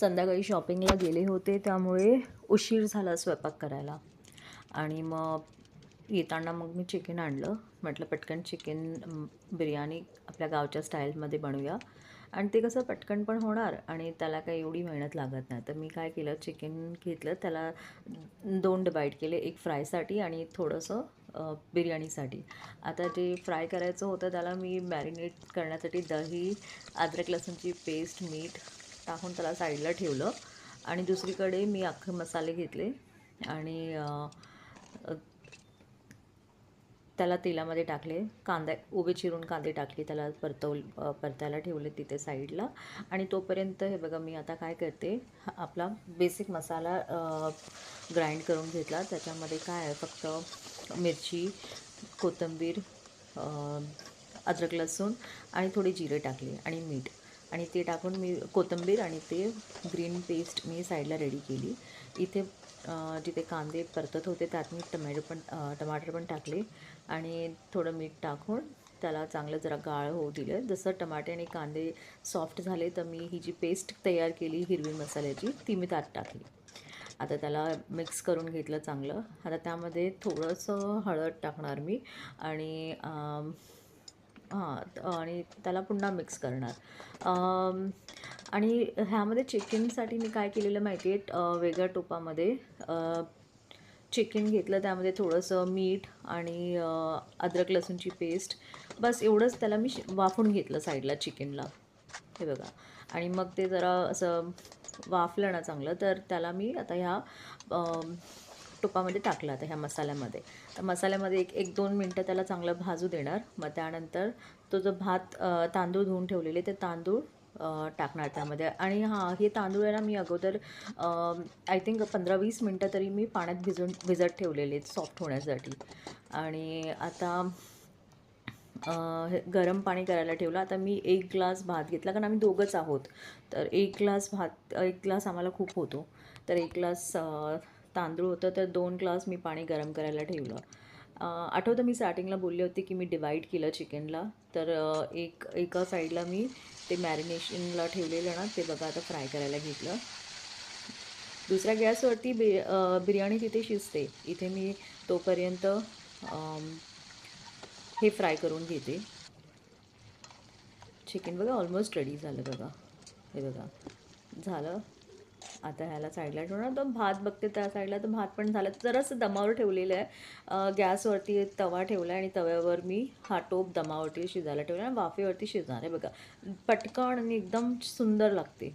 संध्याकाळी शॉपिंगला गेले होते, त्यामुळे उशीर झाला स्वयंपाक करायला. आणि मग येताना मग मी चिकन आणलं. म्हटलं पटकन चिकन बिर्याणी आपल्या गावच्या स्टाईलमध्ये बनवूया. आणि ते कसं पटकन पण होणार आणि त्याला काही एवढी मेहनत लागत नाही. तर मी काय केलं, चिकन घेतलं, त्याला 2 डिवाईड केले, एक फ्रायसाठी आणि थोडंसं बिर्याणीसाठी. आता जे फ्राय करायचं होतं त्याला मी मॅरिनेट करण्यासाठी दही, अद्रक लसूणची पेस्ट, मीठ टाकून त्याला साईडला ठेवलं. आणि दुसरीकडे मी अख्खे मसाले घेतले आणि त्याला तेलामध्ये टाकले. कांदा उभे चिरून कांदे टाकले, त्याला परतायला ठेवले तिथे साईडला. आणि तोपर्यंत हे बघा, मी आता काय करते, आपला बेसिक मसाला ग्राइंड करून घेतला. त्याच्यामध्ये काय आहे, फक्त मिरची, कोथिंबीर, अद्रक लसूण आणि थोडे जिरे टाकले आणि मीठ. आणि ते टाकून मी कोथिंबीर आणि ते ग्रीन पेस्ट मी साईडला रेडी केली. इथे जिथे कांदे परतत होते त्यात मी टमाटर पण टाकले आणि थोडं मीठ टाकून त्याला चांगलं जरा गाळ होऊ दिलं. जसं टमाटे आणि कांदे सॉफ्ट झाले तर मी ही जी पेस्ट तयार केली हिरवी मसाल्याची ती मी त्यात टाकली. आता त्याला मिक्स करून घेतलं चांगलं. आता त्यामध्ये थोडंसं हळद टाकणार मी आणि आणि त्याला पुन्हा मिक्स करणार. आणि ह्यामध्ये चिकनसाठी मी काय केलेलं माहिती आहे, वेगळ्या टोपामध्ये चिकन घेतलं, त्यामध्ये थोडंसं मीठ आणि अद्रक लसूणची पेस्ट, बस एवढंच त्याला मी वाफून घेतलं साईडला चिकनला. हे बघा. आणि मग ते जरा असं वाफलं ना चांगलं, तर त्याला मी आता ह्या तुपामध्ये टाकलं, आता ह्या मसाल्यामध्ये. तर मसाल्यामध्ये एक 2 मिनटं त्याला चांगलं भाजू देणार. मग त्यानंतर तो जो तांदूळ धुवून ठेवलेले ते तांदूळ टाकणार त्यामध्ये. आणि हे तांदूळ आहे ना, मी अगोदर आय थिंक 15-20 मिनटं तरी मी पाण्यात भिजत ठेवलेले सॉफ्ट होण्यासाठी. आणि आता हे गरम पाणी करायला ठेवलं. आता मी 1 ग्लास भात घेतला, कारण आम्ही दोघंच आहोत. तर 1 ग्लास आम्हाला खूप होतो. तर 1 ग्लास तांदूळ होतं, तर 2 ग्लास मी पाणी गरम करायला ठेवलं. आठवतं मी स्टार्टिंगला बोलले होते की मी डिवाईड केलं चिकनला. तर एका साईडला मी ते मॅरिनेशनला ठेवलेलं ना, ते बघा आता फ्राय करायला घेतलं. दुसऱ्या गॅसवरती बिर्याणी तिथे शिजते. इथे मी तोपर्यंत हे फ्राय करून घेते. चिकन बघा ऑलमोस्ट रेडी झालं बघा. हे बघा झालं. आता ह्याला साईडला ठेवणार. तर भात बघते त्या साईडला, तर भात पण झालं. जरासं दमावर ठेवलेलं आहे. गॅसवरती तवा ठेवला आणि तव्यावर मी हा टोप दमावरती शिजायला ठेवला आणि वाफेवरती शिजणार आहे बघा. पटकन आणि एकदम सुंदर लागते.